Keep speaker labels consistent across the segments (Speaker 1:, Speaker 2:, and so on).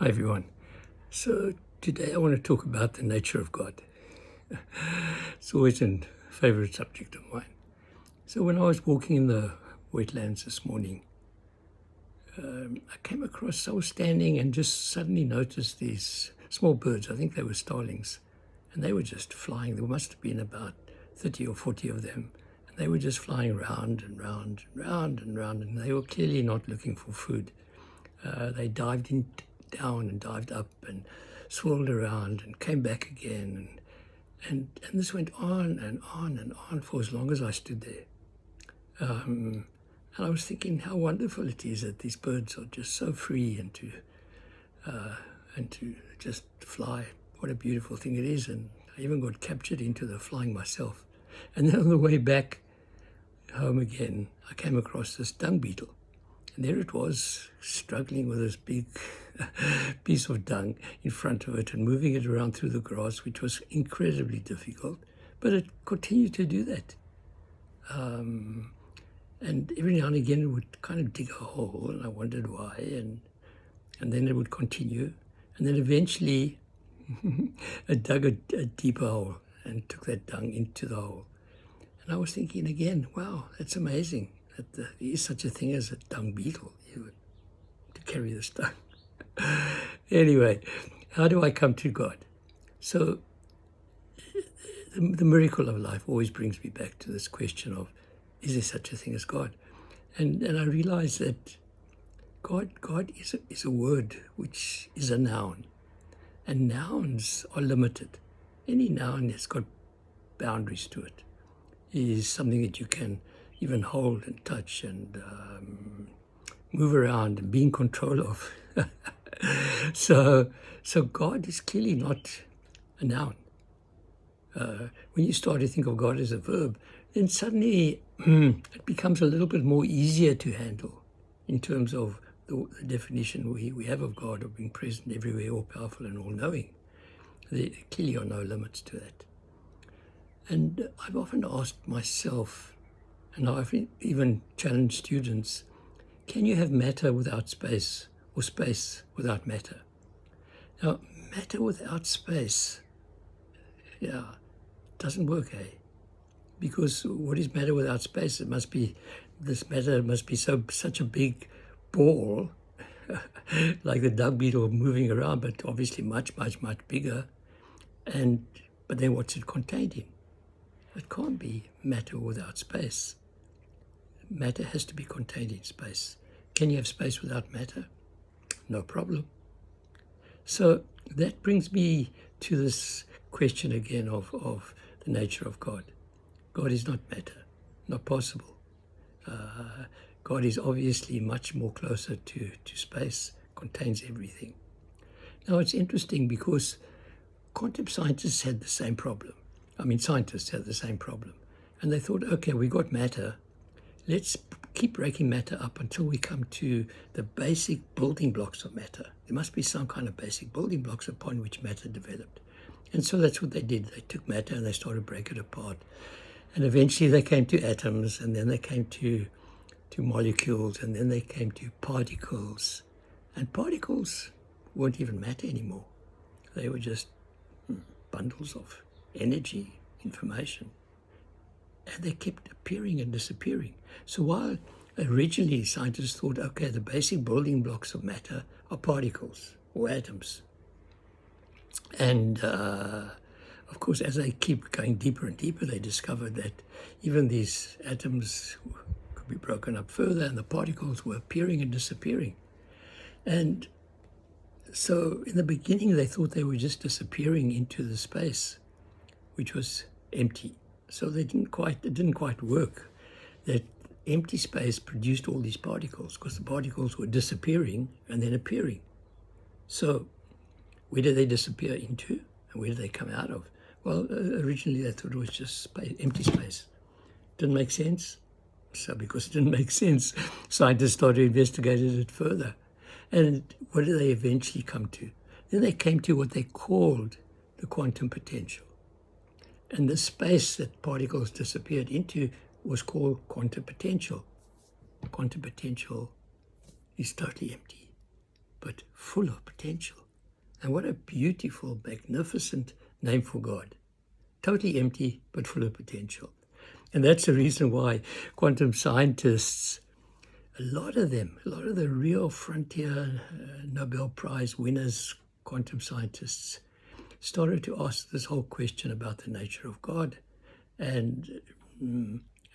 Speaker 1: Hi everyone. So today I want to talk about the nature of God. It's always a favorite subject of mine. So when I was walking in the wetlands this morning, I came across, I was standing and just suddenly noticed these small birds. I think they were starlings, and they were just flying. There must have been about 30 or 40 of them, and they were just flying round and round and round and round, and they were clearly not looking for food. They dived down and dived up and swirled around and came back again. And this went on and on and on for as long as I stood there. And I was thinking how wonderful it is that these birds are just so free and to just fly. What a beautiful thing it is. And I even got captured into the flying myself. And then on the way back home again, I came across this dung beetle. And there it was, struggling with this big piece of dung in front of it and moving it around through the grass, which was incredibly difficult. But it continued to do that. And every now and again it would kind of dig a hole, and I wondered why. And then it would continue. And then eventually it dug a deeper hole and took that dung into the hole. And I was thinking again, wow, that's amazing. That there is such a thing as a dung beetle to carry this dung. Anyway, how do I come to God? So the miracle of life always brings me back to this question of, is there such a thing as God? And I realize that God is a word which is a noun. And nouns are limited. Any noun has got boundaries to it. It is something that you can even hold and touch and move around and be in control of. So God is clearly not a noun. When you start to think of God as a verb, then suddenly it becomes a little bit more easier to handle in terms of the definition we have of God, of being present everywhere, all-powerful and all-knowing. There clearly are no limits to that. And I've often asked myself, and I've even challenged students, can you have matter without space or space without matter? Now, matter without space, doesn't work, eh? Because what is matter without space? This matter must be such a big ball, like the dung beetle moving around, but obviously much, much, much bigger. But then what's it contained in? It can't be matter without space. Matter has to be contained in space. Can you have space without matter? No problem. So that brings me to this question again of the nature of God. God is not matter, not possible. God is obviously much more closer to space, contains everything. Now it's interesting because quantum scientists had the same problem. Scientists had the same problem. And they thought, okay, we got matter. Let's keep breaking matter up until we come to the basic building blocks of matter. There must be some kind of basic building blocks upon which matter developed. And so that's what they did. They took matter and they started to break it apart. And eventually they came to atoms, and then they came to molecules, and then they came to particles. And particles weren't even matter anymore. They were just bundles of energy, information. And they kept appearing and disappearing. So while originally scientists thought, okay, the basic building blocks of matter are particles or atoms. And of course, as they keep going deeper and deeper, they discovered that even these atoms could be broken up further, and the particles were appearing and disappearing. And so in the beginning, they thought they were just disappearing into the space, which was empty. So it didn't quite work. That empty space produced all these particles, because the particles were disappearing and then appearing. So where did they disappear into, and where did they come out of? Well, originally they thought it was just space, empty space. Didn't make sense. So because it didn't make sense, scientists started investigating it further. And what did they eventually come to? Then they came to what they called the quantum potential. And the space that particles disappeared into was called quantum potential. Quantum potential is totally empty. but full of potential. And what a beautiful, magnificent name for God. Totally empty, but full of potential. And that's the reason why quantum scientists, a lot of the real frontier Nobel Prize winners, quantum scientists, started to ask this whole question about the nature of God. And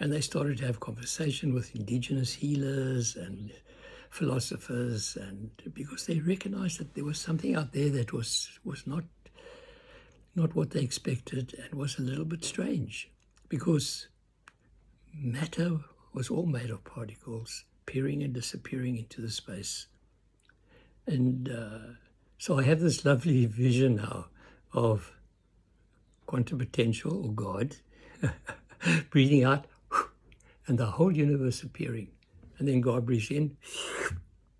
Speaker 1: they started to have conversation with indigenous healers and philosophers, and because they recognized that there was something out there that was not what they expected and was a little bit strange, because matter was all made of particles appearing and disappearing into the space. And so I have this lovely vision now of quantum potential, or God, breathing out, and the whole universe appearing. And then God breathes in,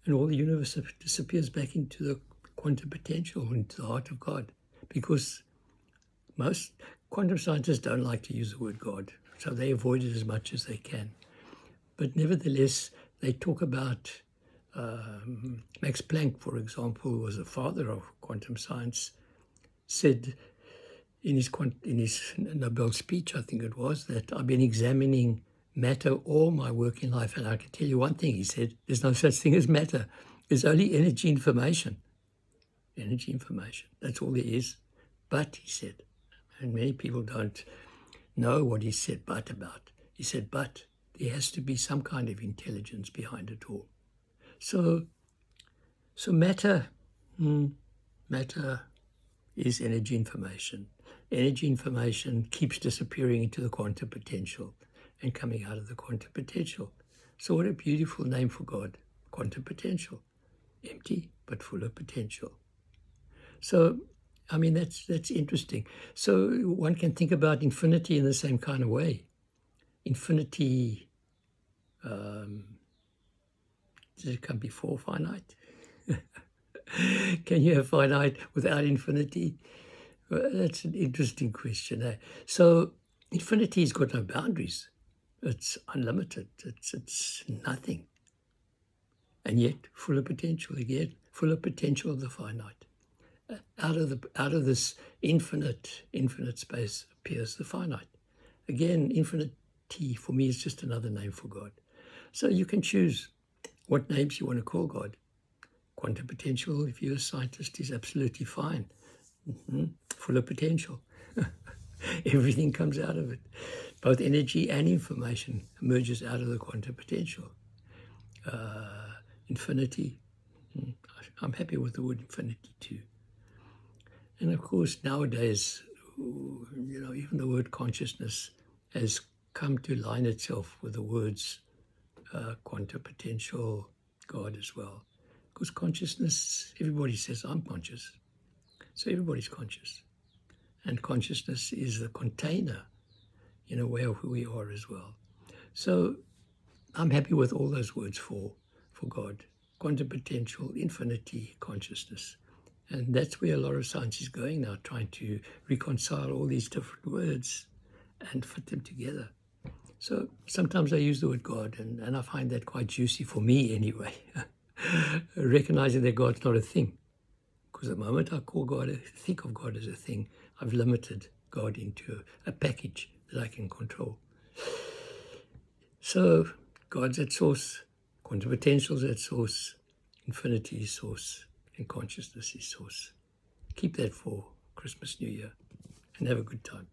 Speaker 1: and all the universe disappears back into the quantum potential, into the heart of God. Because most quantum scientists don't like to use the word God, so they avoid it as much as they can. But nevertheless, they talk about Max Planck, for example, who was the father of quantum science, said in his Nobel speech, I think it was, that I've been examining matter all my working life, and I can tell you one thing, he said, there's no such thing as matter. There's only energy information. Energy information, that's all there is. But, he said, and many people don't know what he said but about. He said, but there has to be some kind of intelligence behind it all. So matter is energy information. Energy information keeps disappearing into the quantum potential and coming out of the quantum potential. So what a beautiful name for God, quantum potential. Empty, but full of potential. So, I mean, that's interesting. So one can think about infinity in the same kind of way. Infinity, does it come before finite? Can you have finite without infinity? Well, that's an interesting question. So infinity's got no boundaries. It's unlimited. It's nothing. And yet full of potential again, full of potential of the finite. Out of this infinite space appears the finite. Again, infinity for me is just another name for God. So you can choose what names you want to call God. Quantum potential, if you're a scientist, is absolutely fine. Full of potential. Everything comes out of it. Both energy and information emerges out of the quantum potential. Infinity, I'm happy with the word infinity too. And of course, nowadays, even the word consciousness has come to line itself with the words quantum potential, God as well. Because consciousness, everybody says, I'm conscious. So everybody's conscious. And consciousness is the container, in a way, of who we are as well. So I'm happy with all those words for God. Quantum potential, infinity, consciousness. And that's where a lot of science is going now, trying to reconcile all these different words and fit them together. So sometimes I use the word God, and I find that quite juicy for me anyway, recognizing that God's not a thing. Because the moment I think of God as a thing, I've limited God into a package that I can control. So God's at source, quantum potential's at source, infinity is source, and consciousness is source. Keep that for Christmas, New Year, and have a good time.